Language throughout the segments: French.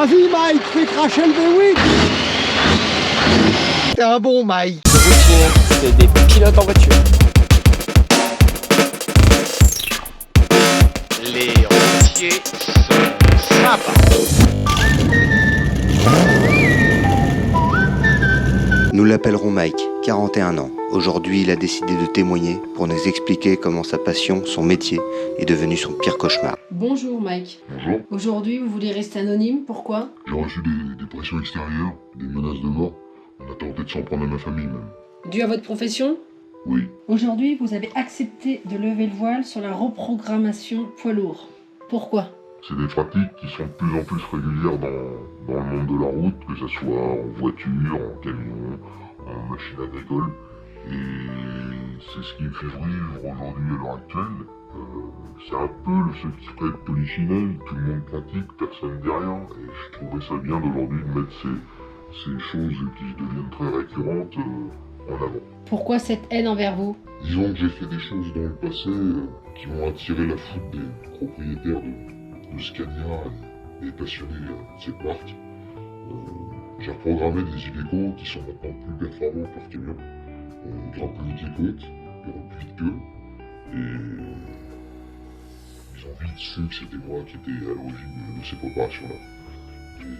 Vas-y Mike, fais cracher le V8. T'es un bon Mike. C'est des pilotes en voiture. Les routiers sont sympas. Nous l'appellerons Mike, 41 ans. Aujourd'hui, il a décidé de témoigner pour nous expliquer comment sa passion, son métier, est devenu son pire cauchemar. Bonjour Mike. Bonjour, Aujourd'hui, vous voulez rester anonyme, pourquoi? j'ai reçu des pressions extérieures, des menaces de mort. On a tenté de s'en prendre à ma famille même. Dû à votre profession? Oui, Aujourd'hui, vous avez accepté de lever le voile sur la reprogrammation poids lourd. Pourquoi? c'est des pratiques qui sont de plus en plus régulières dans le monde de la route, que ce soit en voiture, en camion, en machine agricole. Et c'est ce qui me fait vivre aujourd'hui à l'heure actuelle. C'est un peu le secret de Polichinelle, tout le monde pratique, personne ne dit rien. Et je trouvais ça bien d'aujourd'hui de mettre ces choses qui deviennent très récurrentes en avant. Pourquoi cette haine envers vous? Disons que j'ai fait des choses dans le passé qui ont attiré la foudre des propriétaires de Scania et des passionnés de cette marque. J'ai reprogrammé des illégaux qui sont maintenant plus performants que leurs camions. Grimpent plus vite les côtes, ils roulent plus vite qu'eux, et ils ont vite su que c'était moi qui étais à l'origine de ces préparations-là. Et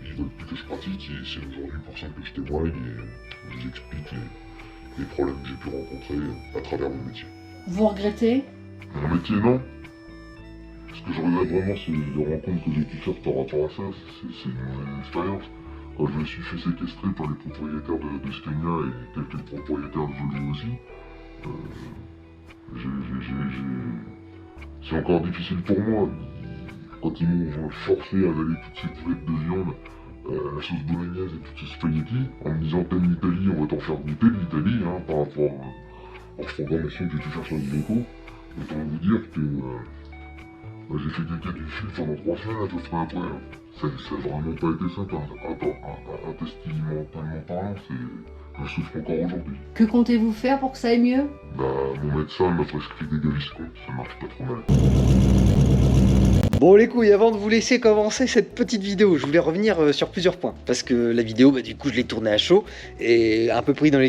ils veulent plus que je pratique, et c'est aujourd'hui pour ça que je témoigne et je vous explique les problèmes que j'ai pu rencontrer à travers mon métier. Vous regrettez? Mon métier, non. Ce que je regrette vraiment, c'est les rencontres que j'ai pu faire par rapport à ça. C'est une mauvaise expérience. Quand je me suis fait séquestrer par les propriétaires de Scania et quelques propriétaires de Volvo aussi, c'est encore difficile pour moi. Quand ils m'ont forcé à avaler toutes ces boulettes de viande, la sauce bolognaise et toutes ces spaghettis, en me disant t'aimes l'Italie, on va t'en faire goûter de l'Italie, par rapport aux programmations que j'ai pu faire sur les locaux. Autant vous dire que j'ai fait quelqu'un du fil pendant 3 semaines à peu près après. Ça n'a vraiment pas été simple, intestimentalement parlant, je souffre encore aujourd'hui. Que comptez-vous faire pour que ça aille mieux? Mon médecin m'a prescrit des Gaviscon, ça marche pas trop mal. Bon les couilles, avant de vous laisser commencer cette petite vidéo, je voulais revenir sur plusieurs points. Parce que la vidéo, du coup, je l'ai tournée à chaud. Et un peu pris dans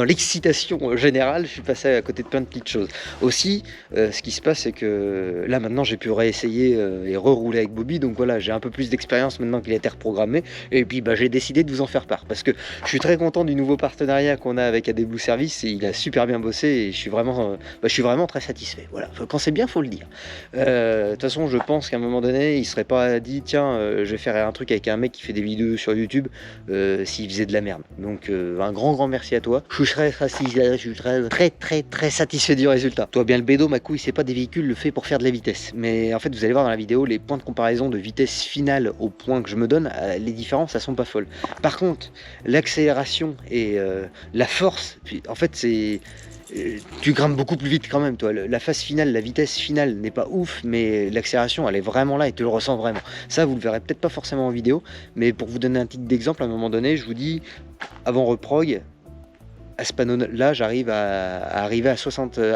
l'excitation générale, je suis passé à côté de plein de petites choses. Aussi, ce qui se passe, c'est que là, maintenant, j'ai pu réessayer et rerouler avec Bobby. Donc voilà, j'ai un peu plus d'expérience maintenant qu'il a été reprogrammé. Et puis, j'ai décidé de vous en faire part. Parce que je suis très content du nouveau partenariat qu'on a avec AD Blue Service. Et il a super bien bossé et je suis vraiment très satisfait. Voilà, quand c'est bien, faut le dire. De toute façon, je pense qu'à un moment donné, il serait pas dit tiens, je vais faire un truc avec un mec qui fait des vidéos sur YouTube s'il faisait de la merde. Donc un grand merci à toi. Je suis très satisfait du résultat. Toi bien le bédo, ma couille, c'est pas des véhicules faits pour faire de la vitesse. Mais en fait, vous allez voir dans la vidéo les points de comparaison de vitesse finale au point que je me donne, les différences, elles sont pas folles. Par contre, l'accélération et la force, en fait, c'est tu grimpes beaucoup plus vite quand même, toi. La phase finale, la vitesse finale n'est pas ouf, mais l'accélération, elle est vraiment là et tu le ressens vraiment. Ça, vous le verrez peut-être pas forcément en vidéo, mais pour vous donner un titre d'exemple, à un moment donné, je vous dis, avant reprog, à ce panneau-là, j'arrive à arriver à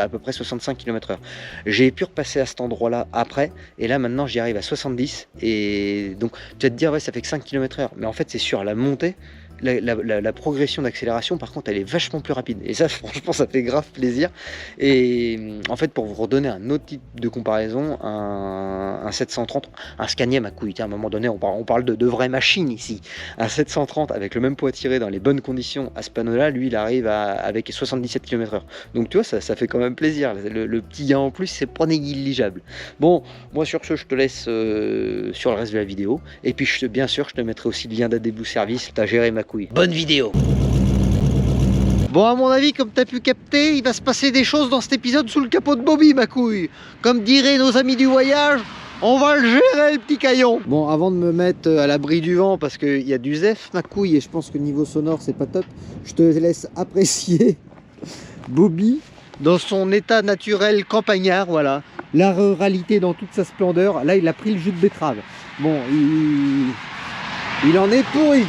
peu près 65 km/h. J'ai pu repasser à cet endroit-là après, et là maintenant j'y arrive à 70, et donc tu vas te dire, ouais, ça fait que 5 km/h, mais en fait c'est sur la montée. La progression d'accélération, par contre, elle est vachement plus rapide. Et ça, franchement, ça fait grave plaisir. Et en fait, pour vous redonner un autre type de comparaison, un 730, un Scania, ma couille, à un moment donné, on parle de vraies machines ici. Un 730 avec le même poids tiré dans les bonnes conditions à ce panneau-là, lui, il arrive avec 77 km/h. Donc, tu vois, ça fait quand même plaisir. Le petit gain en plus, c'est pas négligeable. Bon, moi, sur ce, je te laisse sur le reste de la vidéo. Et puis, bien sûr, je te mettrai aussi le lien d'AD Blue Service. T'as géré ma couille. Bonne vidéo. Bon, à mon avis, comme tu as pu capter, il va se passer des choses dans cet épisode sous le capot de Bobby, ma couille. Comme diraient nos amis du voyage, on va le gérer, le petit caillon. Bon, avant de me mettre à l'abri du vent, parce qu'il y a du zef, ma couille, et je pense que niveau sonore, c'est pas top, je te laisse apprécier Bobby dans son état naturel campagnard, voilà. La ruralité dans toute sa splendeur. Là, il a pris le jus de betterave. Bon, il en est pourri.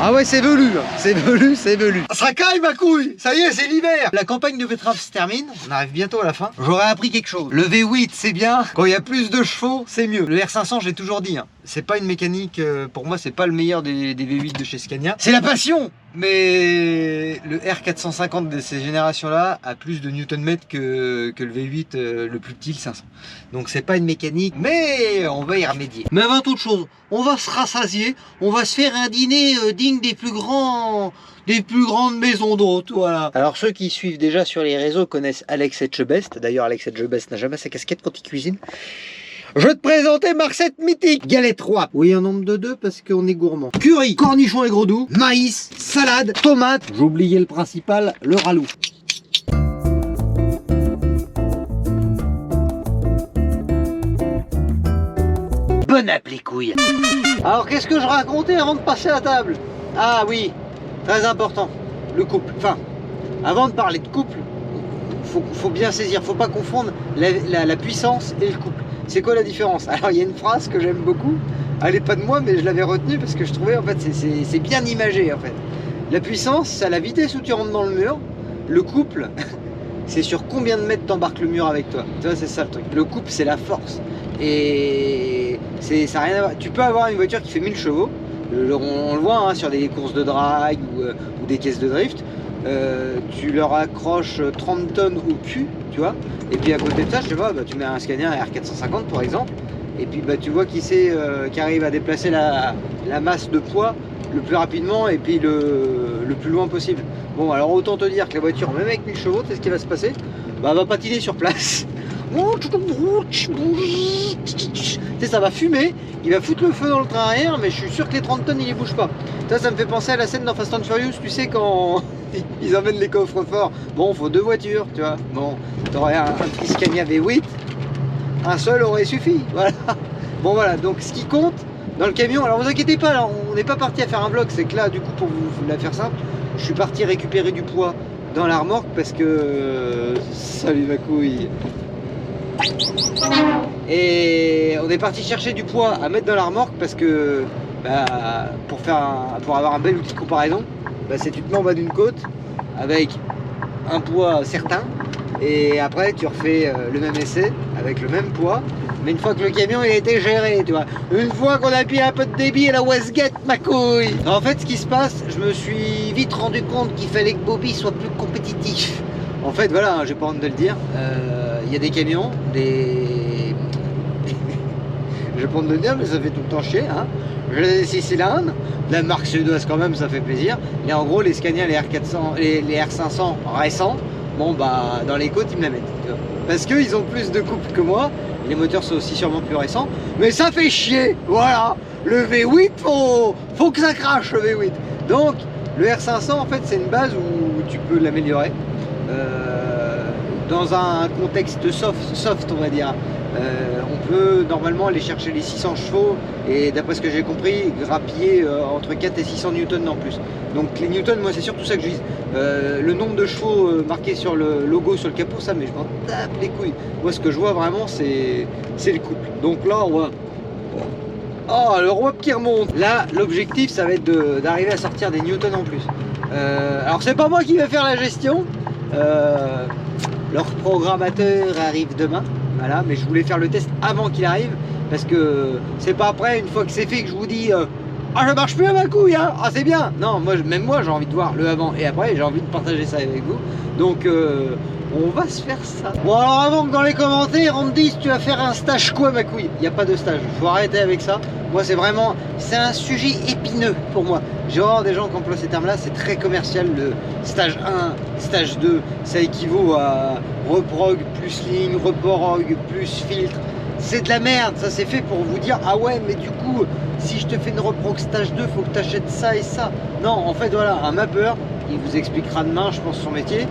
Ah ouais, c'est velu, c'est velu, c'est velu. Ça caille ma couille, ça y est, c'est l'hiver. La campagne de betterave se termine, on arrive bientôt à la fin. J'aurais appris quelque chose. Le V8, c'est bien, quand il y a plus de chevaux, c'est mieux. Le R500, j'ai toujours dit, c'est pas une mécanique, pour moi c'est pas le meilleur des V8 de chez Scania. C'est la passion. Mais le R450 de ces générations-là a plus de Nm que le V8 le plus petit, le 500. Donc c'est pas une mécanique, mais on va y remédier. Mais avant toute chose, on va se rassasier, on va se faire un dîner digne des plus grandes maisons d'hôtes, voilà. Alors ceux qui suivent déjà sur les réseaux connaissent Alex Etchebest. D'ailleurs Alex Etchebest n'a jamais sa casquette quand il cuisine. Je vais te présenter ma recette mythique. Galette roi. Oui, un nombre de 2 parce qu'on est gourmand. Curry, cornichons et gros doux, maïs, salade, tomate. J'oubliais le principal, le ralou. Bon appel couille. Alors qu'est-ce que je racontais avant de passer à table? Ah oui, très important, le couple. Enfin, avant de parler de couple, faut bien saisir, faut pas confondre la puissance et le couple. C'est quoi la différence? Alors il y a une phrase que j'aime beaucoup, elle est pas de moi mais je l'avais retenue parce que je trouvais en fait c'est bien imagé en fait. La puissance c'est à la vitesse où tu rentres dans le mur, le couple c'est sur combien de mètres t'embarques le mur avec toi. Tu vois, c'est ça le truc. Le couple c'est la force et ça n'a rien à voir. Tu peux avoir une voiture qui fait 1000 chevaux, on le voit hein, sur des courses de drag ou des caisses de drift. Tu leur accroches 30 tonnes au cul, tu vois, et puis à côté de ça, je sais pas, bah, tu mets un Scania R450 par exemple, et puis bah, tu vois qui arrive à déplacer la masse de poids le plus rapidement et puis le plus loin possible. Bon, alors autant te dire que la voiture, même avec 1000 chevaux, tu sais ce qui va se passer? Bah, elle va patiner sur place. Tu sais, ça va fumer, il va foutre le feu dans le train arrière, mais je suis sûr que les 30 tonnes, il les bouge pas. Ça me fait penser à la scène dans Fast and Furious, tu sais, quand ils emmènent les coffres forts. Bon, faut 2 voitures, tu vois. Bon, t'aurais un petit Scania V8, un seul aurait suffi, voilà. Bon, voilà, donc ce qui compte dans le camion, alors vous inquiétez pas, là, on n'est pas parti à faire un vlog, c'est que là, du coup, pour vous la faire simple, je suis parti récupérer du poids dans la remorque parce que... salut ma couille. Et on est parti chercher du poids à mettre dans la remorque parce que bah, pour avoir un bel outil de comparaison, bah, c'est tu te mets en bas d'une côte avec un poids certain et après tu refais le même essai avec le même poids, mais une fois que le camion il a été géré, tu vois, une fois qu'on a pris un peu de débit à la Westgate, ma couille. En fait, ce qui se passe, je me suis vite rendu compte qu'il fallait que Bobby soit plus compétitif. En fait, voilà, hein, j'ai pas honte de le dire, il y a des camions, j'ai pas honte de le dire, mais ça fait tout le temps chier, hein. J'ai des 6 cylindres, la marque suédoise quand même, ça fait plaisir. Et en gros, les Scania, les R400, les R500 récents, bon bah, dans les côtes, ils me la mettent. Parce qu'ils ont plus de couple que moi, les moteurs sont aussi sûrement plus récents, mais ça fait chier, voilà. Le V8, faut que ça crache, le V8. Donc, le R500, en fait, c'est une base où tu peux l'améliorer. Dans un contexte soft on va dire, on peut normalement aller chercher les 600 chevaux et d'après ce que j'ai compris grappiller entre 4 et 600 newtons en plus. Donc les newtons, moi c'est surtout ça que je vise. Le nombre de chevaux marqué sur le logo sur le capot, ça, mais je m'en tape les couilles. Moi ce que je vois vraiment c'est le couple. Donc là on voit, oh, le roi qui remonte. Là l'objectif ça va être d'arriver à sortir des newtons en plus. Alors c'est pas moi qui vais faire la gestion. Leur programmateur arrive demain, voilà, mais je voulais faire le test avant qu'il arrive parce que c'est pas après, une fois que c'est fait, que je vous dis ah, je marche plus à ma couille, hein, ah c'est bien. Non, même moi j'ai envie de voir le avant et après, j'ai envie de partager ça avec vous. Donc on va se faire ça. Bon, alors avant que dans les commentaires on me dise tu vas faire un stage quoi ma couille, il n'y a pas de stage, faut arrêter avec ça. Moi c'est un sujet épineux pour moi. J'ai horreur des gens qui emploient ces termes là, c'est très commercial. Le stage 1, stage 2, ça équivaut à reprog plus ligne, reprog plus filtre. C'est de la merde, ça c'est fait pour vous dire ah ouais mais du coup si je te fais une reprog stage 2 faut que tu achètes ça et ça. Non, en fait voilà, un mapper, il vous expliquera demain je pense son métier.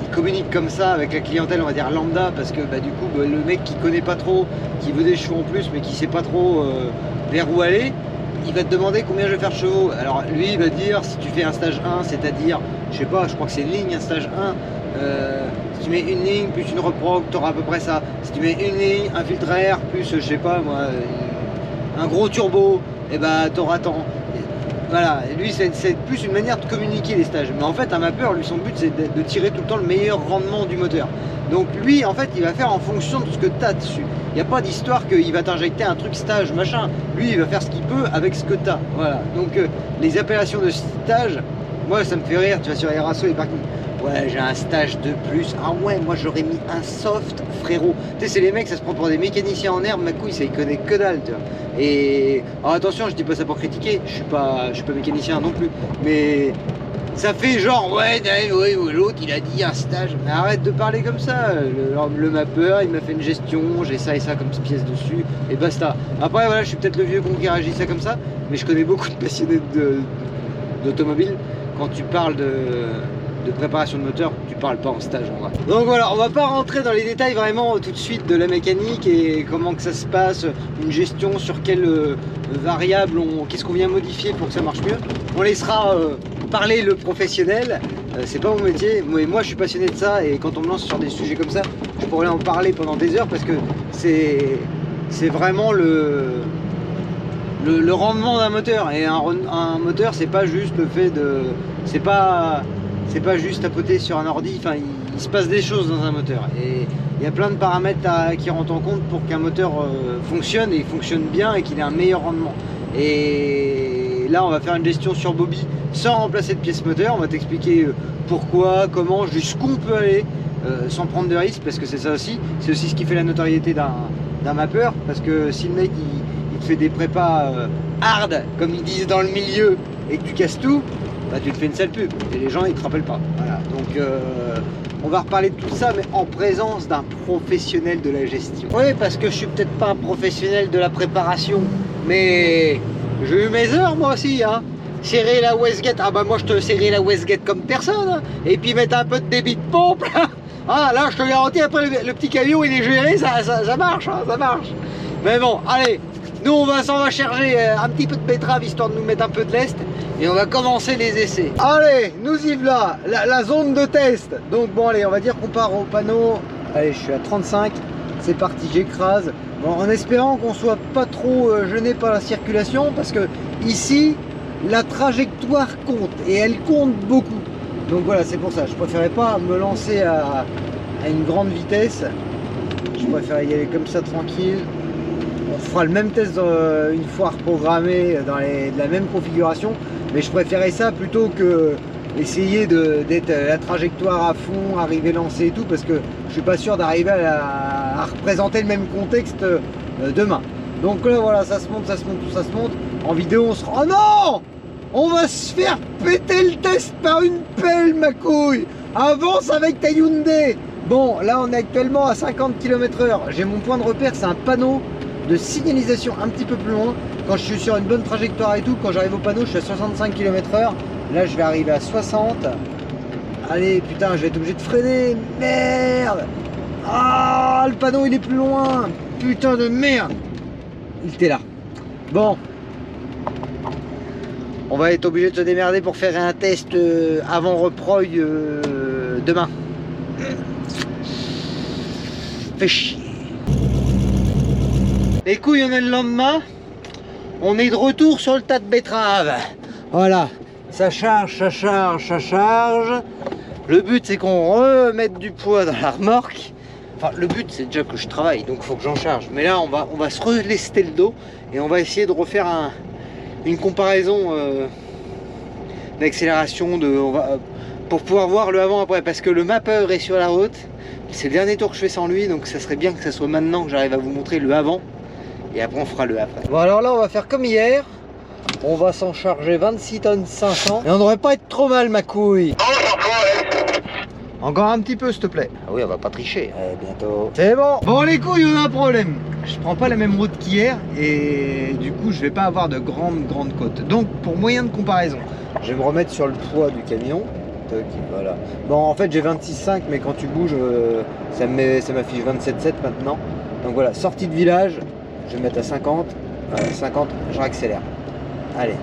Il communique comme ça avec la clientèle on va dire lambda parce que bah, du coup bah, le mec qui connaît pas trop, qui veut des chevaux en plus mais qui sait pas trop vers où aller, il va te demander combien je vais faire chevaux. Alors lui il va dire si tu fais un stage 1, c'est-à-dire je sais pas, je crois que c'est une ligne un stage 1, si tu mets une ligne plus une reprog tu auras à peu près ça. Si tu mets une ligne, un filtre air plus je sais pas moi un gros turbo, et bah tu auras tant. Voilà, lui c'est plus une manière de communiquer les stages. Mais en fait un mappeur, lui son but c'est de tirer tout le temps le meilleur rendement du moteur. Donc lui en fait il va faire en fonction de ce que tu as dessus. Il n'y a pas d'histoire qu'il va t'injecter un truc stage machin. Lui il va faire ce qu'il peut avec ce que tu as. Voilà. Donc les appellations de stage, moi ça me fait rire, tu vas sur Eraso et parking. Ouais, j'ai un stage de plus. Ah ouais, moi j'aurais mis un soft, frérot. Tu sais, c'est les mecs, ça se prend pour des mécaniciens en herbe, ma couille, ça y connaît que dalle, tu vois. Et alors attention, je dis pas ça pour critiquer, je suis pas mécanicien non plus. Mais ça fait genre, ouais, l'autre il a dit un stage. Mais arrête de parler comme ça. Le mappeur, il m'a fait une gestion, j'ai ça et ça comme pièce dessus, et basta. Après, voilà, je suis peut-être le vieux con qui réagit ça comme ça, mais je connais beaucoup de passionnés d'automobile. Quand tu parles de préparation de moteur, tu parles pas en stage en vrai. Donc voilà, on va pas rentrer dans les détails vraiment tout de suite de la mécanique et comment que ça se passe, une gestion sur quelle variable, qu'est-ce qu'on vient modifier pour que ça marche mieux. On laissera parler le professionnel, c'est pas mon métier, mais moi je suis passionné de ça et quand on me lance sur des sujets comme ça, je pourrais en parler pendant des heures parce que c'est vraiment le rendement d'un moteur. Et un moteur c'est pas juste le fait de... c'est pas juste tapoter sur un ordi, enfin il se passe des choses dans un moteur et il y a plein de paramètres qui rentrent en compte pour qu'un moteur fonctionne et fonctionne bien et qu'il ait un meilleur rendement. Et là on va faire une gestion sur Bobby sans remplacer de pièces moteur, on va t'expliquer pourquoi, comment, jusqu'où on peut aller sans prendre de risques, parce que c'est ça aussi, c'est aussi ce qui fait la notoriété d'un mappeur, parce que si le mec il te fait des prépas hard comme ils disent dans le milieu et que tu casses tout, bah tu te fais une sale pub et les gens ils te rappellent pas. Voilà. Donc on va reparler de tout ça, mais en présence d'un professionnel de la gestion. Oui, parce que je suis peut-être pas un professionnel de la préparation, mais j'ai eu mes heures moi aussi, hein. Serrer la Westgate, ah bah moi je te serrais la Westgate comme personne, hein. Et puis mettre un peu de débit de pompe. Ah là je te garantis, après le petit camion il est géré, ça marche, hein, ça marche. Mais bon, allez, nous on va chercher un petit peu de betterave histoire de nous mettre un peu de lest. Et on va commencer les essais. Allez, nous y voilà, la zone de test. Donc bon allez, on va dire qu'on part au panneau. Allez, je suis à 35, c'est parti, j'écrase. Bon, en espérant qu'on soit pas trop gêné par la circulation, parce que ici, la trajectoire compte, et elle compte beaucoup. Donc voilà, c'est pour ça, je préférais pas me lancer à une grande vitesse. Je préfère y aller comme ça, tranquille. On fera le même test une fois reprogrammé dans la même configuration. Mais je préférais ça plutôt que essayer d'être la trajectoire à fond, arriver lancé et tout, parce que je suis pas sûr d'arriver à représenter le même contexte demain. Donc là voilà, ça se monte, ça se monte, tout ça se monte. En vidéo on se rend... Oh non! On va se faire péter le test par une pelle, ma couille! Avance avec ta Hyundai! Bon, là on est actuellement à 50 km/h. J'ai mon point de repère, c'est un panneau de signalisation un petit peu plus loin. Quand je suis sur une bonne trajectoire et tout, quand j'arrive au panneau, je suis à 65 km/h. Là, je vais arriver à 60. Allez, putain, je vais être obligé de freiner. Merde! Ah, le panneau, il est plus loin. Putain de merde! Il était là. Bon. On va être obligé de se démerder pour faire un test avant reproy demain. Fait chier. Les couilles, on est le lendemain. On est de retour sur le tas de betteraves. Voilà, ça charge, ça charge, ça charge. Le but c'est qu'on remette du poids dans la remorque. Enfin, le but c'est déjà que je travaille, donc il faut que j'en charge. Mais là, on va se relester le dos et on va essayer de refaire une comparaison d'accélération pour pouvoir voir le avant-après. Parce que le mappeur est sur la route. C'est le dernier tour que je fais sans lui, donc ça serait bien que ça soit maintenant que j'arrive à vous montrer le avant. Et après on fera le après. Bon alors là on va faire comme hier. On va s'en charger 26 tonnes 500. Et on devrait pas être trop mal, ma couille. Encore un petit peu s'il te plaît. Ah oui, on va pas tricher. Bientôt. C'est bon. Bon les couilles, on a un problème. Je prends pas la même route qu'hier. Et du coup je vais pas avoir de grandes côtes. Donc pour moyen de comparaison, je vais me remettre sur le poids du camion. Voilà. Bon en fait j'ai 26,5 mais quand tu bouges ça m'affiche 27,7 maintenant. Donc voilà, sortie de village. Je vais mettre à 50, 50, je réaccélère. Allez.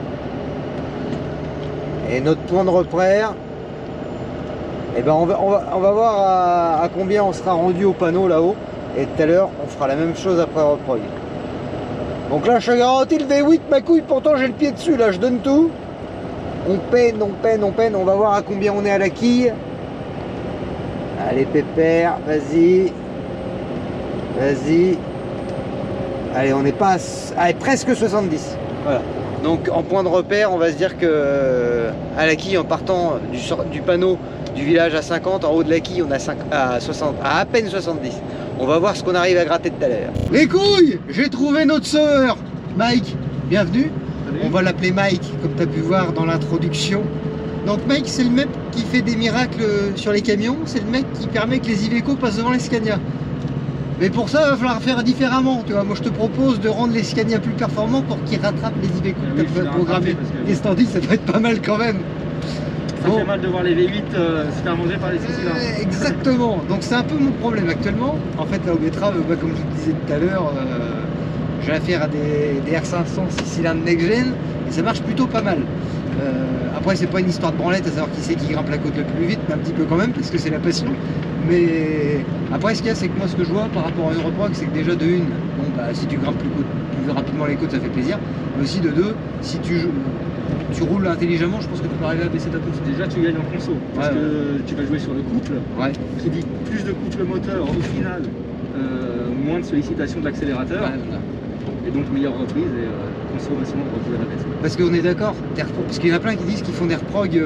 Et notre point de repère, eh ben on va voir à combien on sera rendu au panneau là-haut. Et tout à l'heure, on fera la même chose après reproy. Donc là, je te garantis le V8, ma couille, pourtant j'ai le pied dessus, là, je donne tout. On peine, on va voir à combien on est à la quille. Allez Pépère, vas-y. Vas-y. Allez, on n'est pas à presque 70. Voilà. Donc en point de repère, on va se dire que à la quille, en partant du panneau du village à 50, en haut de la quille, on a à peine 70. On va voir ce qu'on arrive à gratter tout à l'heure. Les couilles, j'ai trouvé notre sauveur. Mike, bienvenue. Salut. On va l'appeler Mike, comme tu as pu voir dans l'introduction. Donc Mike, c'est le mec qui fait des miracles sur les camions. C'est le mec qui permet que les Iveco passent devant les Scania. Mais pour ça, il va falloir faire différemment. Tu vois, moi, je te propose de rendre les Scania plus performants pour qu'ils rattrapent les Iveco que tu as programmé. Et ce tandis, ça doit être pas mal quand même. Ça fait mal de voir les V8 se faire manger par les 6 cylindres. Exactement. Donc c'est un peu mon problème actuellement. En fait, là au Betrave, comme je vous disais tout à l'heure, j'ai affaire à des R500 6 cylindres next-gen et ça marche plutôt pas mal. Après, c'est pas une histoire de branlette à savoir qui c'est qui grimpe la côte le plus vite, mais un petit peu quand même, parce que c'est la passion. Mais après, ce qu'il y a, c'est que moi, ce que je vois par rapport à une reprog, c'est que déjà de une, bon, bah, si tu grimpes plus rapidement les côtes, ça fait plaisir. Mais aussi de deux, si tu roules intelligemment, je pense que tu peux arriver à baisser ta pousse. Déjà, tu gagnes en conso, parce que tu vas jouer sur le couple. Ouais. Qui dit plus de couple moteur, au final, moins de sollicitation de l'accélérateur. Ouais, voilà. Et donc meilleure reprise et consommation de la baisse. Parce qu'on est d'accord, parce qu'il y en a plein qui disent qu'ils font des reprog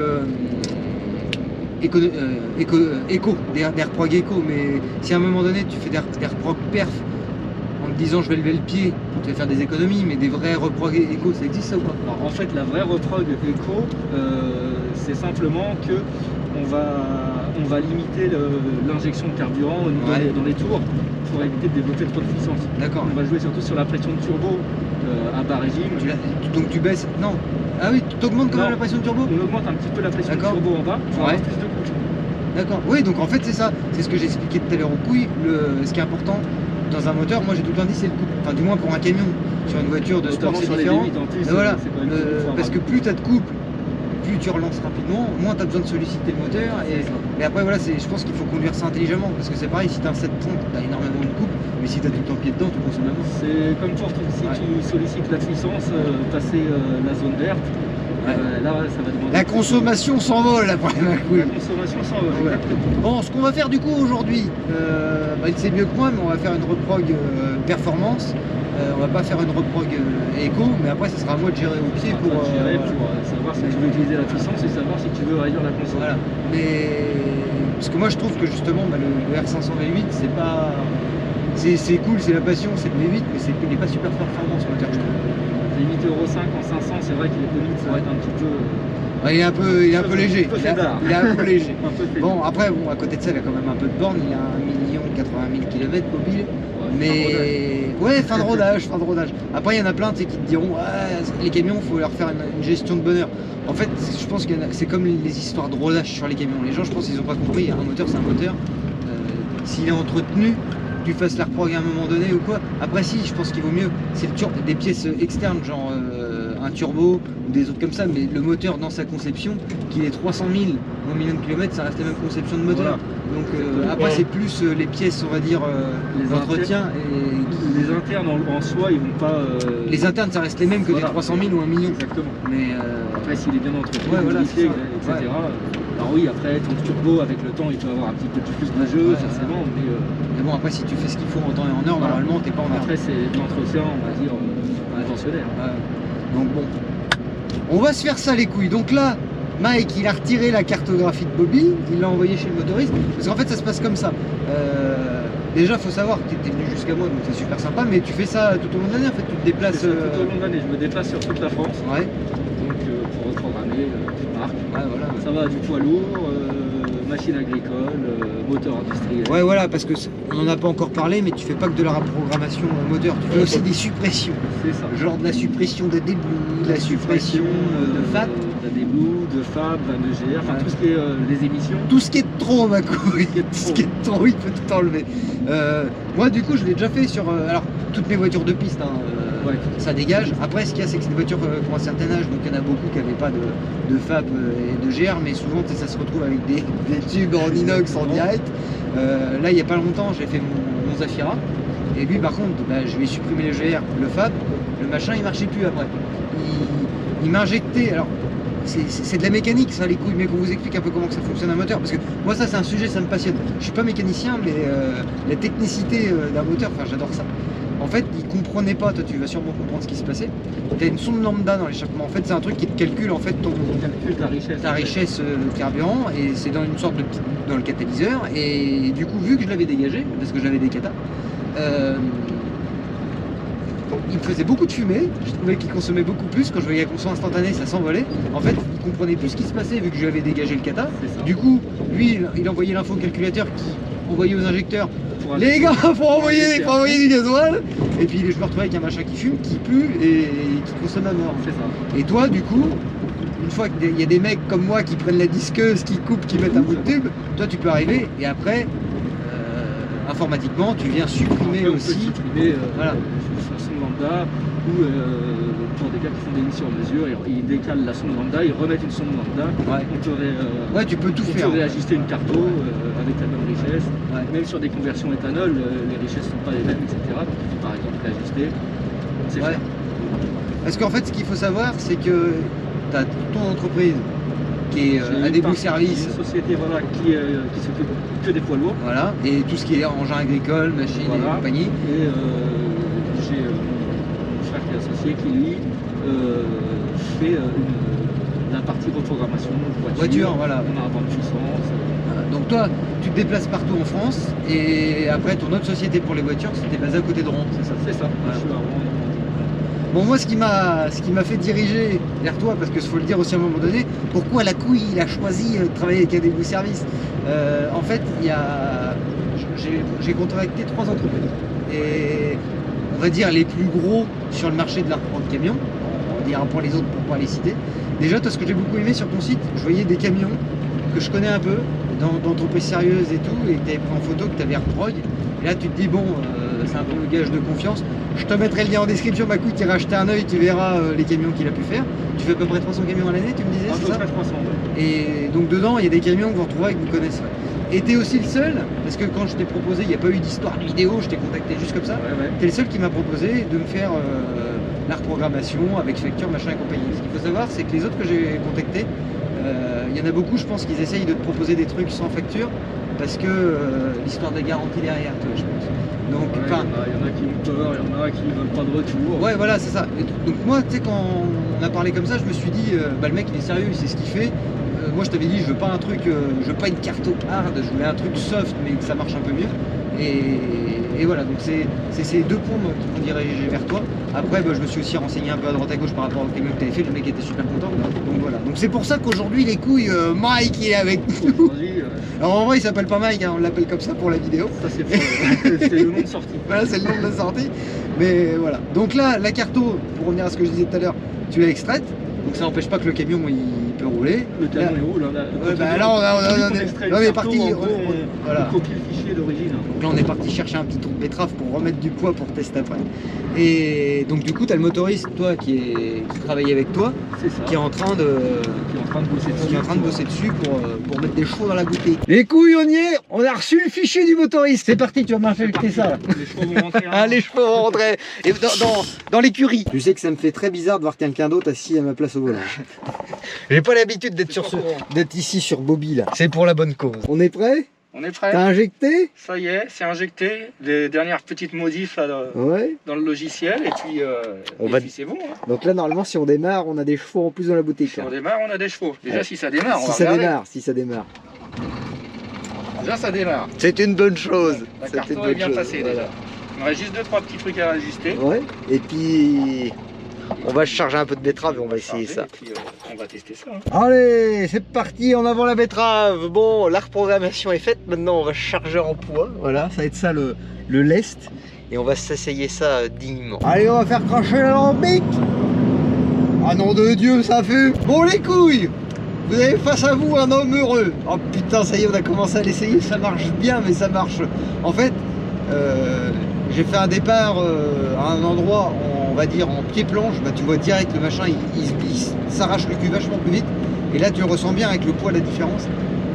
éco, des reprog éco, mais si à un moment donné tu fais des reprog perf en te disant je vais lever le pied, tu vas faire des économies, mais des vrais reprog éco, ça existe ça ou pas? Alors, en fait, la vraie reprog éco, c'est simplement que on va limiter l'injection de carburant dans les tours pour éviter de développer trop de puissance. D'accord. On va jouer surtout sur la pression de turbo à bas régime. Donc tu baisses. Non. Ah oui, tu augmentes quand même la pression de turbo? On augmente un petit peu la pression de turbo en bas pour avoir plus de couple. D'accord. Oui, donc en fait c'est ça. C'est ce que j'expliquais tout à l'heure aux couilles. Ce qui est important dans un moteur, moi j'ai tout le temps dit, c'est le couple. Enfin, du moins pour un camion. Sur une voiture de sport, c'est différent. En plus, voilà. Parce que plus tu as de couple, plus tu relances rapidement, moins tu as besoin de solliciter le moteur. Et après, voilà, je pense qu'il faut conduire ça intelligemment. Parce que c'est pareil, si tu as un 730, tu as énormément de couple. Mais si tu as tout le temps pied dedans, tu consommes la moins. C'est comme pour si tu sollicites la puissance, passer la zone verte, là ça va demander. La consommation s'envole après ma couille. La consommation s'envole, exactement. Bon, ce qu'on va faire du coup aujourd'hui, il sait mieux que moi, mais on va faire une reprog performance. On va pas faire une reprog éco, mais après ça sera à moi de gérer au pied pour savoir si tu veux utiliser la puissance et savoir si tu veux réduire la consommation. Voilà. Mais parce que moi je trouve que justement le R500 V8 c'est pas. C'est cool, c'est la passion, c'est le V8, mais il n'est pas super performant ce moteur, je trouve. V8 Euro 5 en 500, c'est vrai qu'il est connu, ça va être un petit peu. Ouais, il est un peu léger. Il est un peu léger. Bon, après, à côté de ça, il a quand même un peu de borne. Il a 1 80 000 km mobile. Mais ouais, fin de rodage. Après, il y en a plein qui te diront les camions, il faut leur faire une gestion de bonheur. En fait, je pense que c'est comme les histoires de rodage sur les camions. Les gens, je pense qu'ils n'ont pas compris. Un moteur, c'est un moteur. S'il est entretenu, tu fasses la reprog à un moment donné ou quoi. Après, si, je pense qu'il vaut mieux. C'est des pièces externes, genre un turbo ou des autres comme ça. Mais le moteur, dans sa conception, qu'il ait 300 000 ou 1 million de kilomètres, ça reste la même conception de moteur. Voilà. Donc après, c'est plus les pièces, on va dire, les entretiens. Et les internes en soi, ils vont pas. Les internes, ça reste les mêmes que des 300 000 ou 1 million. Exactement. Mais après, s'il est bien entretenu, voilà, etc. Alors oui, après, ton turbo, avec le temps, il peut avoir un petit peu plus de jeu, forcément. Mais bon, après, si tu fais ce qu'il faut en temps et en heure, normalement, t'es pas en heure. Après, c'est de l'entretien, on va dire, intentionnel. Donc bon, on va se faire ça les couilles. Donc là, Mike, il a retiré la cartographie de Bobby, il l'a envoyé chez le motoriste. Parce qu'en fait, ça se passe comme ça. Déjà, faut savoir que tu étais venu jusqu'à moi, donc c'est super sympa, mais tu fais ça tout au long de l'année, en fait, tu te déplaces... Tout au long de l'année, je me déplace sur toute la France. Ouais. Donc, pour reprogrammer toute marque. Ouais, voilà. Ça va du poids lourd, machine agricole, moteur industriel. Ouais, voilà, parce que on n'en a pas encore parlé, mais tu fais pas que de la reprogrammation moteur, tu fais aussi des suppressions. C'est ça. Genre de la suppression de débloux, de la suppression de FAT. De débloux, de FAB, de GR, enfin tout ce qui est les émissions. Tout ce qui est de trop, ma couille. Tout ce qui est de trop, il peut tout enlever. Moi, du coup, je l'ai déjà fait sur alors toutes mes voitures de piste. Ça dégage. Après, ce qu'il y a, c'est que c'est des voitures qui ont un certain âge, donc il y en a beaucoup qui n'avaient pas de FAB et de GR, mais souvent ça se retrouve avec des tubes en inox en direct. Là, il n'y a pas longtemps, j'ai fait mon Zafira, et lui, par contre, je lui ai supprimé le GR, le FAB, le machin, il marchait plus après. Il m'a injecté. Alors, c'est de la mécanique, ça, les couilles, mais qu'on vous explique un peu comment que ça fonctionne un moteur. Parce que moi, ça, c'est un sujet, ça me passionne. Je suis pas mécanicien, mais la technicité d'un moteur, enfin, j'adore ça. En fait, ils comprenaient pas, toi tu vas sûrement comprendre ce qui se passait. Tu as une sonde lambda dans l'échappement. En fait, c'est un truc qui te calcule en fait ta richesse de carburant, et c'est dans une sorte de dans le catalyseur. Et du coup, vu que je l'avais dégagé, parce que j'avais des catas, il me faisait beaucoup de fumée. Je trouvais qu'il consommait beaucoup plus. Quand je voyais la consommation instantanée, ça s'envolait. En fait, il comprenait plus ce qui se passait vu que je lui avais dégagé le cata. Du coup, lui, il envoyait l'info au calculateur qui envoyait aux injecteurs. Les gars, faut envoyer du gasoil. Et puis je me retrouvais avec un machin qui fume, qui pue et qui consomme à mort. C'est ça. Et toi, du coup, une fois qu'il y a des mecs comme moi qui prennent la disqueuse, qui coupent, qui mettent un bout de tube, toi tu peux arriver et après, informatiquement, tu viens supprimer Après, on aussi. peut supprimer Voilà. la sonde lambda ou pour des gars qui font des lignes sur mesure, ils décalent la sonde lambda, ils remettent une sonde lambda. Ouais. Ouais, tu peux tout On faire. peut réajuster une carto avec la même richesse. Ouais. Même sur des conversions éthanol, les richesses ne sont pas les mêmes, etc. Donc tu peux par exemple réajuster. C'est Ouais. faire. Parce qu'en fait, ce qu'il faut savoir, c'est que tu as ton entreprise qui est J'ai à des une beaux services. Une société voilà, qui s'occupe que des poids lourds. Voilà, et tout ce qui est engin agricole, machines et Voilà. compagnie. Et j'ai mon frère qui est associé qui lui fait la partie reprogrammation Voiture, voilà. On a un banc de puissance. Voilà. Donc toi, tu te déplaces partout en France, et après ton autre société pour les voitures, c'était basé à côté de Rouen, c'est ça? C'est ça. Voilà. Je suis à Rouen. Bon, moi, ce qui m'a fait diriger vers toi, parce qu'il faut le dire aussi à un moment donné, pourquoi la couille il a choisi de travailler avec ADB Service. En fait, j'ai contacté 3 entreprises, et on va dire les plus gros sur le marché de la reprise de camions. On va dire pour les autres pour pas les citer. Déjà, toi, ce que j'ai beaucoup aimé sur ton site, je voyais des camions que je connais un peu, d'entreprises sérieuses et tout, et que tu avais pris en photo, que tu avais reprog. Et là, tu te dis, bon, c'est un peu le gage de confiance. Je te mettrai le lien en description, ma couille, tu iras jeter un œil, tu verras les camions qu'il a pu faire. Tu fais à peu près 300 camions à l'année, tu me disais, À c'est peu ça? près 300. Ouais. Et donc dedans, il y a des camions que vous retrouverez, que vous connaissez. Et t'es aussi le seul, parce que quand je t'ai proposé, il n'y a pas eu d'histoire de vidéo, je t'ai contacté juste comme ça. Ouais. T'es le seul qui m'a proposé de me faire la reprogrammation avec facture, machin et compagnie. Ce qu'il faut savoir, c'est que les autres que j'ai contactés, il y en a beaucoup, je pense qu'ils essayent de te proposer des trucs sans facture, parce que l'histoire de la garantie derrière, toi, je pense. Donc, Ouais, enfin, il y en a qui ont peur, il y en a qui ne veulent pas de retour. ouais, voilà, c'est ça. Et donc moi, tu sais, quand on a parlé comme ça, je me suis dit, bah, le mec, il est sérieux, il sait ce qu'il fait. Moi, je t'avais dit, je veux pas un truc, je veux pas une carte hard, je voulais un truc soft, mais que ça marche un peu mieux. Et voilà, donc c'est ces 2 points moi, qui m'ont dirigé vers toi. Après, bah, je me suis aussi renseigné un peu à droite à gauche par rapport au camion que tu avais fait. Le mec était super content. Donc voilà. Donc c'est pour ça qu'aujourd'hui, les couilles, Mike, il est avec nous. Aujourd'hui, Alors en vrai, il s'appelle pas Mike, hein, on l'appelle comme ça pour la vidéo. ça c'est le nom de sortie. Voilà, c'est le nom de la sortie. Mais voilà. Donc là, la carto, pour revenir à ce que je disais tout à l'heure, tu l'as extraite. Donc ça n'empêche pas que le camion il peut rouler. Le camion Là- est où là, Ouais, bah là, on est parti. Voilà. On copie le fichier d'origine. Donc là, on est parti chercher un petit trou de betterave pour remettre du poids pour tester après. Et donc du coup, tu as le motoriste, toi, qui travaille avec toi, C'est ça. qui est en train de bosser dessus. qui est en train de bosser dessus pour mettre des chevaux dans la bouteille. Les couilles, on y est. On a reçu le fichier du motoriste. C'est parti, tu vas m'infecter ça. Les chevaux vont rentrer. Ah, les chevaux vont rentrer et dans l'écurie. Tu sais que ça me fait très bizarre de voir quelqu'un d'autre assis à ma place au volant. J'ai pas l'habitude d'être ici sur Bobby là. C'est pour la bonne cause. On est prêt? On est prêt. T'as injecté? Ça y est, c'est injecté. Les dernières petites modifs là, Ouais. dans le logiciel et puis, c'est bon. Hein. Donc là, normalement, si on démarre, on a des chevaux en plus dans la bouteille. Si on démarre, on a des chevaux. Déjà, Ouais. si ça démarre, on Si va ça regarder. démarre, si ça démarre. Déjà, ça démarre. C'est une bonne chose. La carte est bien passée déjà. Il me reste juste 2-3 petits trucs à ajuster. Ouais. Et puis, on va charger un peu de betterave et on va essayer ça. Et puis, on va tester ça. Hein. Allez, c'est parti, en avant la betterave. Bon, la reprogrammation est faite. Maintenant, on va charger en poids. Voilà, ça va être ça le lest. Et on va s'essayer ça dignement. Allez, on va faire cracher l'alambic. Ah nom de Dieu, ça fait. Bon, les couilles, vous avez face à vous un homme heureux. Oh putain, ça y est, on a commencé à l'essayer. Ça marche bien, mais ça marche. En fait, j'ai fait un départ à un endroit, on va dire en pied-planche. Bah, tu vois direct le machin, il s'arrache le cul vachement plus vite. Et là, tu le ressens bien avec le poids, la différence.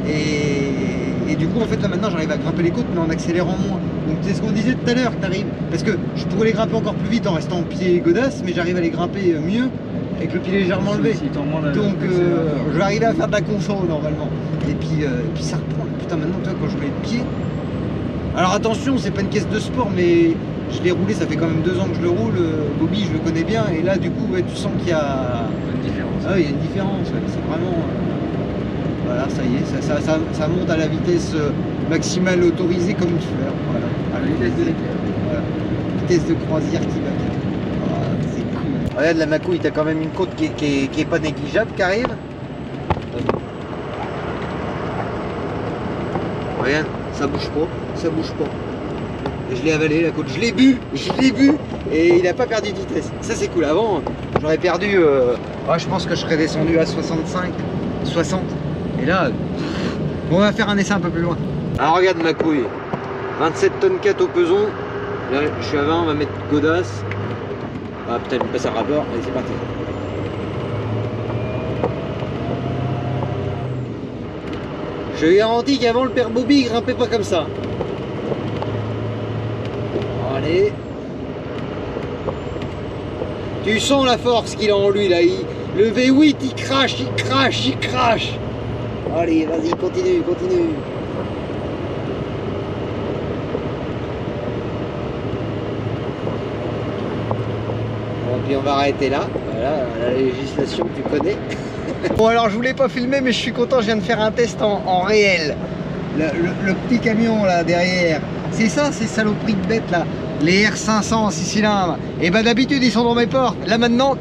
Et du coup, en fait, là maintenant, j'arrive à grimper les côtes, mais en accélérant moins. Donc, c'est ce qu'on disait tout à l'heure, que t'arrives. Parce que je pourrais les grimper encore plus vite en restant en pied godasse, mais j'arrive à les grimper mieux avec le pied légèrement levé. Si t'en moins Donc je vais arriver à faire de la conso normalement. Et puis ça reprend. Putain, maintenant, toi, quand je mets le pied. Alors attention, c'est pas une caisse de sport, mais je l'ai roulé, ça fait quand même 2 ans que je le roule. Bobby, je le connais bien. Et là, du coup, ouais, tu sens qu'il y a une différence. Ah oui, il y a une différence. Ouais. C'est vraiment. Voilà, ça y est, ça monte à la vitesse maximale autorisée comme une fleur. Voilà. À la vitesse de l'éclair. Voilà. Vitesse de croisière qui va bien. Ah, c'est cool. Regarde la Macouille, t'as quand même une côte qui est pas négligeable qui arrive. Regarde, ça bouge pas, ça bouge pas. Et je l'ai avalé la côte, je l'ai bu, et il n'a pas perdu de vitesse. Ça c'est cool. Avant, j'aurais perdu, je pense que je serais descendu à 65, 60. Et là, on va faire un essai un peu plus loin. Alors regarde ma couille, 27 tonnes 4 au peson. Là, je suis à 20, on va mettre godasse. Ah putain, il me passe un rapport, allez c'est parti. Je garantis qu'avant le père Bobby il grimpait pas comme ça. Allez. Tu sens la force qu'il a en lui là. Le V8 il crache, il crache, il crache. Allez, vas-y, continue, continue. Bon, puis on va arrêter là. Voilà, la législation que tu connais. Bon alors je voulais pas filmer mais je suis content, je viens de faire un test en réel. Le petit camion là derrière, c'est ça ces saloperies de bêtes là, les R500 6 cylindres. Et bah d'habitude ils sont dans mes portes, là maintenant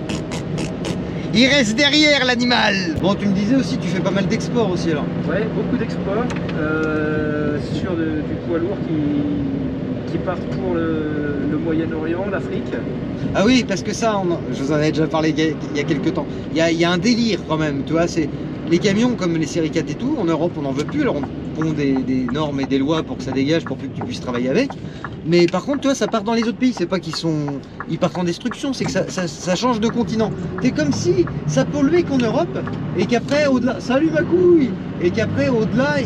il reste derrière l'animal. Bon tu me disais aussi tu fais pas mal d'exports aussi alors. Ouais, beaucoup d'exports sur du poids lourd qui partent pour le Moyen-Orient, l'Afrique. Ah oui, parce que ça, je vous en avais déjà parlé il y a quelques temps. Il y a un délire quand même, tu vois, c'est les camions comme les série 4 et tout, en Europe on n'en veut plus, alors on pond des normes et des lois pour que ça dégage, pour plus que tu puisses travailler avec. Mais par contre, tu vois, ça part dans les autres pays, c'est pas ils partent en destruction, c'est que ça change de continent. C'est comme si ça polluait qu'en Europe, et qu'après, au-delà, salut ma couille, et qu'après, au-delà,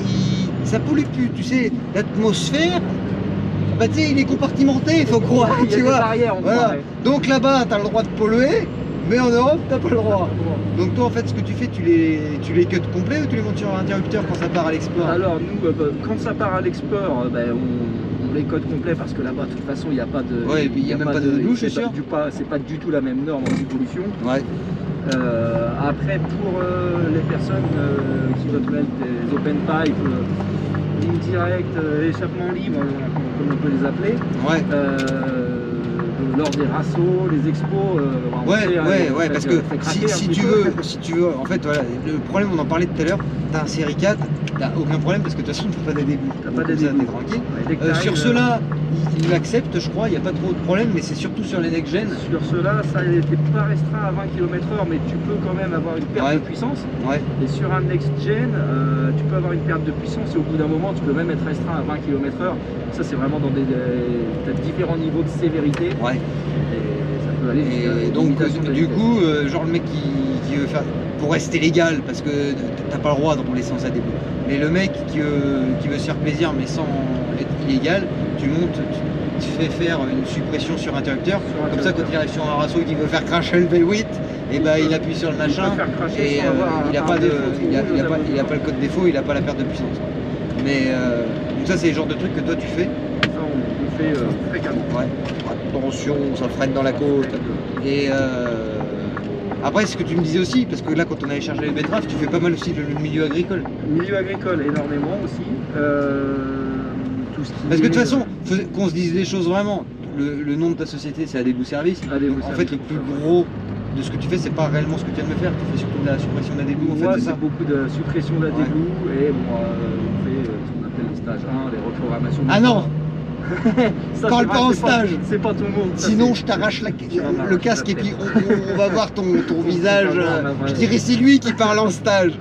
ça pollue plus, tu sais, l'atmosphère. Bah tu sais, il est compartimenté, il faut croire, il y a tu des vois. barrières, on voilà. croit, ouais. Donc là-bas, tu as le droit de polluer, mais en Europe, t'as pas le droit. Donc toi, en fait, ce que tu fais, tu les cut complets ou tu les montes sur un interrupteur quand ça part à l'export? Alors nous, quand ça part à l'export, on les code complets parce que là-bas, de toute façon, il n'y a pas de... Ouais, et puis il n'y a même pas de douche, c'est sûr. C'est pas du tout la même norme en évolution. Ouais. Après, pour les personnes qui veulent mettre des open pipe, ligne directe, échappement libre, comme on peut les appeler, ouais. Lors des rassos, les expos, ouais, parce que si tu veux, en fait, voilà, le problème, on en parlait tout à l'heure, t'as un série 4, t'as aucun problème parce que de toute façon, t'as pas des débuts. T'as pas des débuts. débuts. T'es tranquille. Sur ceux-là, ils l'acceptent, je crois, il n'y a pas trop de problème, mais c'est surtout sur les next-gen. Sur ceux-là, ça n'était pas restreint à 20 km/h, mais tu peux quand même avoir une perte de puissance. Ouais. Et sur un next-gen, tu peux avoir une perte de puissance et au bout d'un moment, tu peux même être restreint à 20 km/h. Ça, c'est vraiment dans t'as différents niveaux de sévérité. Ouais. Et ça peut aller jusqu'à et donc, du coup, genre le mec qui veut faire, pour rester légal, parce que t'as pas le droit de rouler sans ça debout, mais le mec qui veut se faire plaisir mais sans être illégal, tu montes, tu fais faire une suppression sur interrupteur, comme ça quand il arrive sur un rasso qui veut faire cracher le V8, et bah il appuie sur le machin, et il a pas le code défaut, il a pas la perte de puissance. Mais donc ça c'est le genre de truc que toi tu fais. Ça on fait fréquemment. Ouais. Attention, ça freine dans la côte. Et après, ce que tu me disais aussi, parce que là, quand on allait charger les betteraves, tu fais pas mal aussi le milieu agricole. Milieu agricole, énormément aussi. Tout ce qui parce que de toute façon, qu'on se dise les choses vraiment, le nom de ta société, c'est Adébou Service. En fait, le plus gros de ce que tu fais, c'est pas réellement ce que tu viens de me faire. Tu fais surtout de la suppression d'Adébou. En fait, c'est beaucoup de suppression d'Adébou et bon, on fait ce qu'on appelle les stages 1, les reprogrammations. Ah non! Ça, parle pas en stage. C'est pas ton mot. Sinon je t'arrache le casque et puis on va voir ton visage. Je dirais c'est lui qui parle en stage.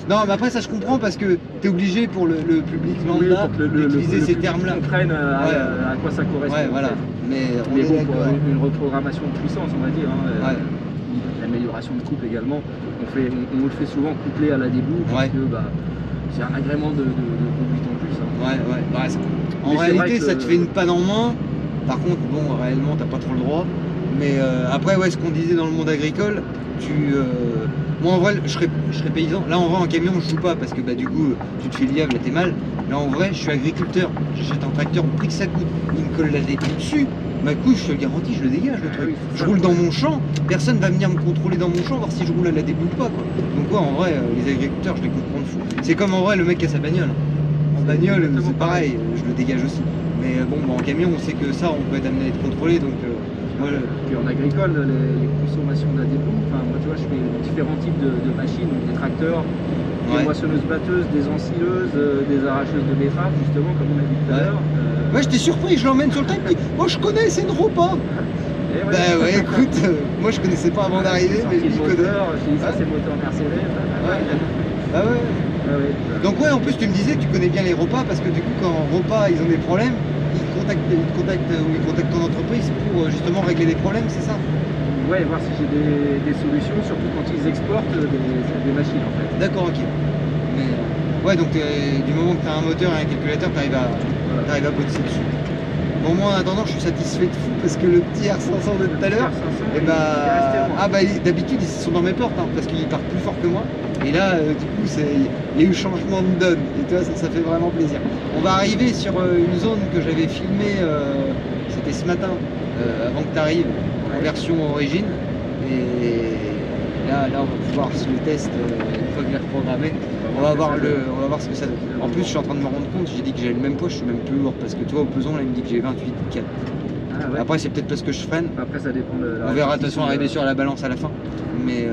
Non mais après ça je comprends parce que tu es obligé pour le public lambda d'utiliser ces termes là. Comprennent à quoi ça correspond. Ouais voilà. Mais bon, pour une reprogrammation de puissance on va dire. L'amélioration de couple également. On le fait souvent couplé à la débouche parce que c'est un agrément de conduite en plus. Ouais. En réalité, ça te fait une panne en main. Par contre, bon, réellement, t'as pas trop le droit. Mais après, ce qu'on disait dans le monde agricole, Moi en vrai, je serais paysan. Là en vrai en camion je joue pas parce que bah du coup tu te fais liable, là t'es mal. Là en vrai je suis agriculteur, j'achète un tracteur au prix que ça coûte. Il me colle la découpe dessus. Ma couche, je te le garantis, je le dégage le truc. Je roule dans mon champ, personne va venir me contrôler dans mon champ, voir si je roule à la déboule ou pas quoi. Donc ouais, en vrai, les agriculteurs, je les comprends de fou. C'est comme en vrai le mec qui a sa bagnole. En bagnole, c'est pareil, je le dégage aussi. Mais bon, en camion, on sait que ça, on peut être amené à être contrôlé, donc voilà. Puis en agricole, les consommations de la déboule, enfin moi tu vois, je fais différents types de machines, donc des tracteurs, des moissonneuses-batteuses, des ensileuses, des arracheuses de betteraves, justement, comme on a dit tout à l'heure. Ouais, j'étais surpris, je l'emmène sur le terrain, il me dit moi je connais, c'est une repas. Bah ouais, écoute, moi je connaissais pas avant d'arriver, mais lui il connaît. Je dis ça, c'est le moteur Mercedes. Ah ouais. Donc ouais, en plus tu me disais que tu connais bien les repas parce que du coup quand en repas ils ont des problèmes, ils contactent ton entreprise pour justement régler des problèmes, c'est ça? Ouais, voir si j'ai des solutions, surtout quand ils exportent des machines en fait. D'accord, ok. Mais ouais, donc du moment que tu as un moteur et un calculateur, tu arrives à bosser dessus. Bon, moi en attendant, je suis satisfait de fou parce que le petit R500 de tout à l'heure, d'habitude ils sont dans mes portes hein, parce qu'ils partent plus fort que moi. Et là, du coup, il y a eu changement de donne. Et toi, ça fait vraiment plaisir. On va arriver sur une zone que j'avais filmée, c'était ce matin, avant que tu arrives, en version origine. Et là, on va pouvoir se le test une fois que je l'ai reprogrammé. On va voir ce que ça donne. En plus, je suis en train de me rendre compte, j'ai dit que j'avais le même poids, je suis même plus lourd. Parce que toi, au pesant, là, il me dit que j'ai 28,4. Ah, ouais. Après, c'est peut-être parce que je freine. Après, ça dépend de la. On verra de toute façon arriver sur la balance à la fin. Mais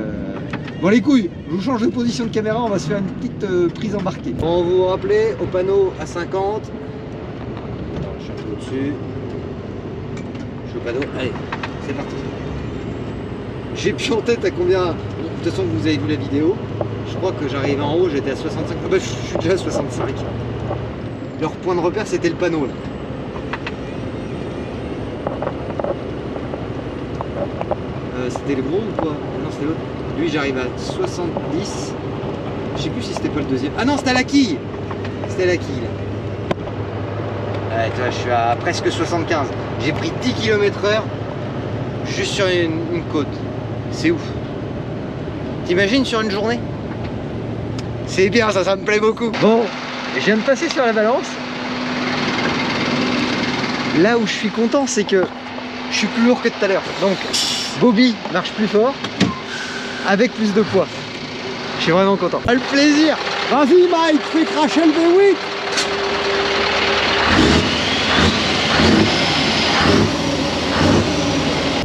bon, les couilles, je vous change de position de caméra, on va se faire une petite prise embarquée. Bon, vous vous rappelez, au panneau à 50. Alors, je suis un peu au-dessus. Je suis au panneau. Allez, c'est parti. J'ai plus en tête à combien. De toute façon, vous avez vu la vidéo. Je crois que j'arrive en haut, j'étais à 65. Ah bah, je suis déjà à 65. Leur point de repère, c'était le panneau là. C'était le gros ou quoi? Non, c'était l'autre. Lui, j'arrive à 70. Je sais plus si c'était pas le deuxième. Ah non, c'était à la quille. C'était à la quille là. Ouais, tu vois, je suis à presque 75. J'ai pris 10 km/h juste sur une côte. C'est ouf. T'imagines sur une journée? C'est bien ça me plaît beaucoup. Bon, je viens de passer sur la balance. Là où je suis content, c'est que je suis plus lourd que tout à l'heure. Donc, Bobby marche plus fort, avec plus de poids. Je suis vraiment content. Ah, le plaisir. Vas-y Mike, fais cracher le V8.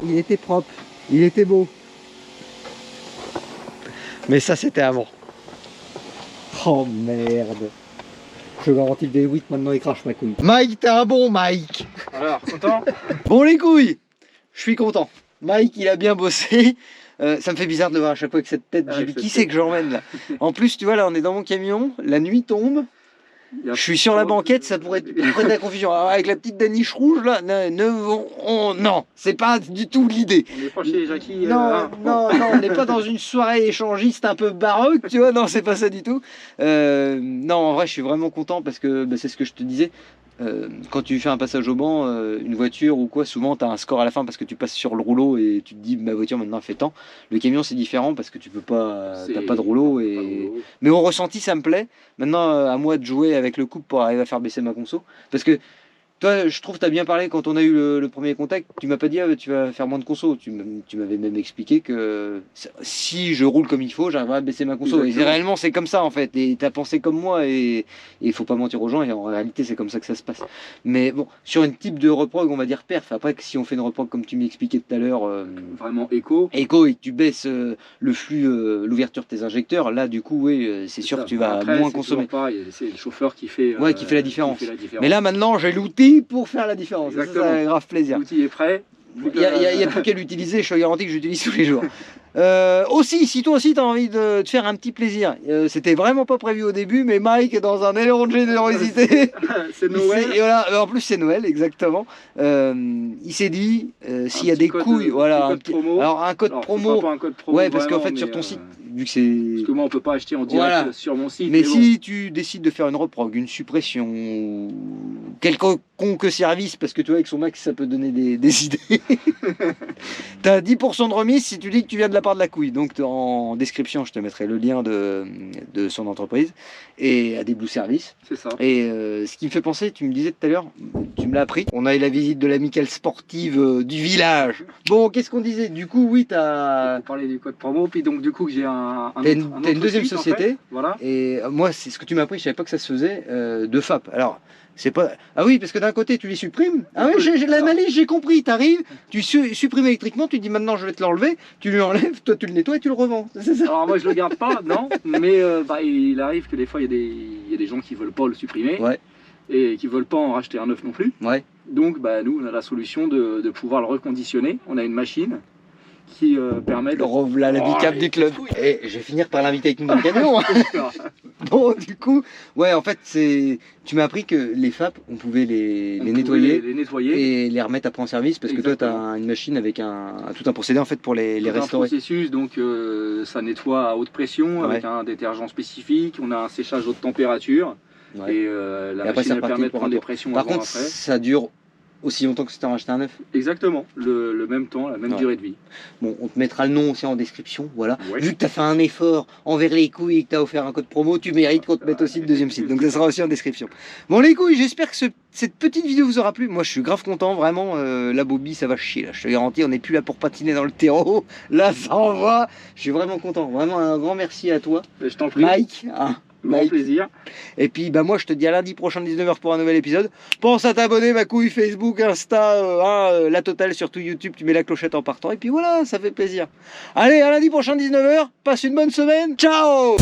Il était propre, il était beau. Mais ça c'était avant. Oh merde. Je garantis le V8 maintenant il crache ma couille. Mike, t'es un bon Mike. Alors, content? Bon les couilles, je suis content. Mike il a bien bossé. Ça me fait bizarre de le voir à chaque fois avec cette tête. J'ai dit qui c'est que j'emmène là. En plus tu vois là on est dans mon camion, la nuit tombe. Je suis sur la banquette, ça pourrait être près de la confusion. Alors, avec la petite daniche rouge là, non, c'est pas du tout l'idée. On est pas chez Jackie. Non, on n'est pas dans une soirée échangiste un peu baroque, tu vois, non, c'est pas ça du tout. Non, en vrai, je suis vraiment content parce que bah, c'est ce que je te disais. Quand tu fais un passage au banc, une voiture ou quoi, souvent tu as un score à la fin parce que tu passes sur le rouleau et tu te dis ma voiture maintenant elle fait tant. Le camion c'est différent parce que tu peux pas, t'as pas de rouleau mais au ressenti ça me plaît. Maintenant à moi de jouer avec le couple pour arriver à faire baisser ma conso parce que toi je trouve que tu as bien parlé quand on a eu le premier contact, tu m'as pas dit tu vas faire moins de conso, tu m'avais même expliqué que si je roule comme il faut j'arriverai à baisser ma conso. Et réellement c'est comme ça en fait et tu as pensé comme moi et il faut pas mentir aux gens et en réalité c'est comme ça que ça se passe. Mais bon, sur une type de reprog on va dire perf, après que si on fait une reprog comme tu m'expliquais tout à l'heure vraiment éco et que tu baisses le flux, l'ouverture de tes injecteurs, là du coup oui c'est sûr que tu vas moins consommer. C'est le chauffeur qui fait la différence. Mais là maintenant j'ai l'outil pour faire la différence. Ça a grave plaisir. L'outil est prêt. Il n'y a plus qu'à l'utiliser, je te garantis que j'utilise tous les jours. Aussi, si toi aussi tu as envie de te faire un petit plaisir, c'était vraiment pas prévu au début, mais Mike, dans un élan de générosité, c'est Noël. Et voilà, en plus c'est Noël, exactement. Il s'est dit, s'il y a des couilles, voilà, alors un code promo. Ouais, parce qu'en fait sur ton site, vu que c'est... Parce que moi, on peut pas acheter en direct Voilà. sur mon site. Mais bon. si tu décides de faire une reprog, une suppression, ou quelconque service, parce que tu vois, avec son max, ça peut donner des idées. T'as 10% de remise si tu dis que tu viens de la part de la couille. Donc en description, je te mettrai le lien de son entreprise et à des Blue Service. C'est ça. Et ce qui me fait penser, tu me disais tout à l'heure, tu me l'as appris, on a eu la visite de l'amicale sportive du village. Bon, qu'est-ce qu'on disait? Du coup, oui, On parlait du code promo, puis donc du coup, j'ai un t'as une autre deuxième site, en société. fait. Voilà. Et moi, c'est ce que tu m'as appris, je savais pas que ça se faisait de FAP. Alors, c'est pas. Ah oui, parce que d'un côté, tu les supprimes. Ah oui, j'ai de la malice, j'ai compris. T'arrives, tu supprimes électriquement, tu dis maintenant je vais te l'enlever, tu lui enlèves, toi tu le nettoies et tu le revends. C'est ça. Alors moi, je le garde pas, non, mais il arrive que des fois, il y a des gens qui veulent pas le supprimer. Ouais. Et qui veulent pas en racheter un neuf non plus. Ouais. Donc nous on a la solution de pouvoir le reconditionner. On a une machine qui permet de... Voilà la bicap Oh, du club. Et je vais finir par l'inviter avec nous dans le camion. Bon, du coup, ouais, en fait, tu m'as appris que les FAP, on pouvait les nettoyer. Les nettoyer. Et les remettre après en service parce que toi tu as une machine avec tout un procédé en fait pour les Tout un restaurer. processus, donc ça nettoie à haute pression avec un détergent spécifique. On a un séchage haute température. Ouais. Et Et la après, machine c'est elle reparti permet de pour prendre un des tour. pressions Par avant contre, après. ça dure aussi longtemps que si tu en racheté un neuf. Exactement, le même temps, la même Ouais. durée de vie. Bon, on te mettra le nom aussi en description, voilà. Ouais. Vu que tu as fait un effort envers les couilles et que tu as offert un code promo, tu mérites qu'on te mette aussi le deuxième site. Donc ça sera aussi en description. Bon les couilles, j'espère que cette petite vidéo vous aura plu. Moi je suis grave content, vraiment. La Bobby, ça va chier là. Je te garantis, on n'est plus là pour patiner dans le terreau. Là ça envoie. Je suis vraiment content. Vraiment un grand merci à toi, Je t'en prie, Mike. Ah, grand Mike. plaisir. Et puis bah moi je te dis à lundi prochain 19h pour un nouvel épisode. Pense à t'abonner ma couille Facebook, Insta, la totale, surtout YouTube, tu mets la clochette en partant et puis voilà, ça fait plaisir. Allez, à lundi prochain 19h, passe une bonne semaine. Ciao.